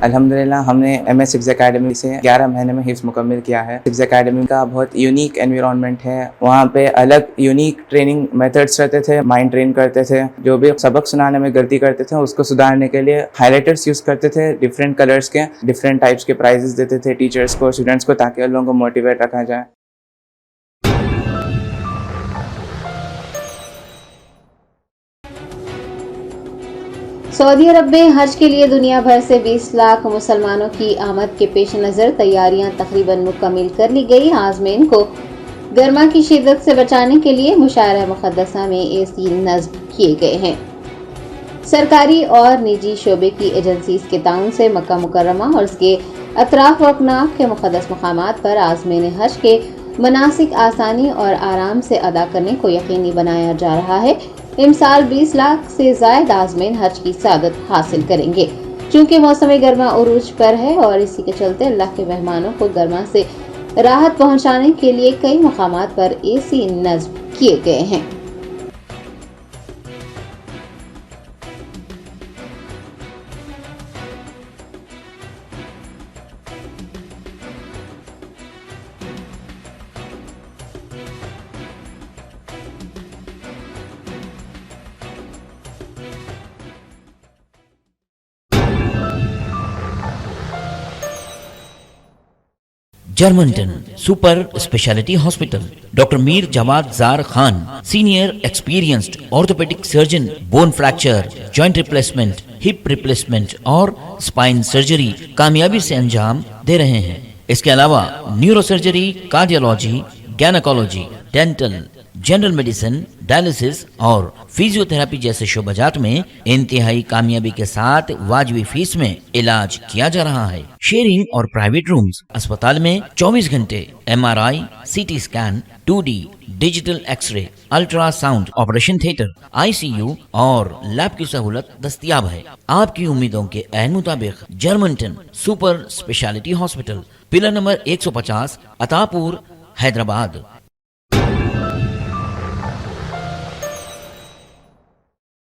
अल्हम्दुलिल्लाह हमने MS six academy से 11 महीने में हिफ्ज़ मुकम्मल किया है। सिक्स एकेडमी का बहुत यूनिक एनवायरनमेंट है। वहाँ पे अलग यूनिक ट्रेनिंग मेथड्स रहते थे, माइंड ट्रेन करते थे। जो भी सबक सुनाने में गलती करते थे उसको सुधारने के लिए हाइलाइटर्स यूज़ करते थे, डिफरेंट कलर्स के, डिफरेंट टाइप्स के प्राइजेस देते थे टीचर्स को, स्टूडेंट्स को, ताकि उन लोगों को मोटिवेट रखा जाए। सऊदी अरब में हज के लिए दुनिया भर से 20 लाख मुसलमानों की आमद के पेश नज़र तैयारियां तकरीबन मुकम्मल कर ली गई। आज़मीन को गर्मा की शिद्दत से बचाने के लिए मुशायरा मुक़द्दसा में AC नस्ब किए गए हैं। सरकारी और निजी शोबे की एजेंसीज के ताउन से मक्का मुकर्रमा और उसके अतराफ व अकनाफ के मुक़द्दस मकामात पर आज़मीन हज के मनासिक आसानी और आराम से अदा करने को यकीनी बनाया जा रहा है। इमसाल 20 लाख से ज़ायद आज़मीन हज की सादत हासिल करेंगे। चूँकि मौसम गर्मा उरूज पर है और इसी के चलते अल्लाह के मेहमानों को गर्मा से राहत पहुँचाने के लिए कई मकामात पर AC नस्ब किए गए हैं। Germanton super speciality hospital, doctor Mir Jawad Zar Khan, senior experienced orthopaedic surgeon, bone fracture, joint replacement, hip replacement और स्पाइन सर्जरी कामयाबी से अंजाम दे रहे हैं। इसके अलावा neuro surgery, cardiology, gynaecology, dental, general medicine, dialysis और फिजियोथेरेपी जैसे शोबाजात में इंतहाई कामयाबी के साथ वाजिबी फीस में इलाज किया जा रहा है। शेयरिंग और प्राइवेट रूम्स, अस्पताल में 24 घंटे MRI, CT scan, 2D digital x-ray, ultrasound, operation theatre, ICU और लैब की सहूलत दस्तयाब है। आपकी उम्मीदों के ऐन मुताबिक Germanton super speciality hospital, pillar number 150, Attapur, Hyderabad.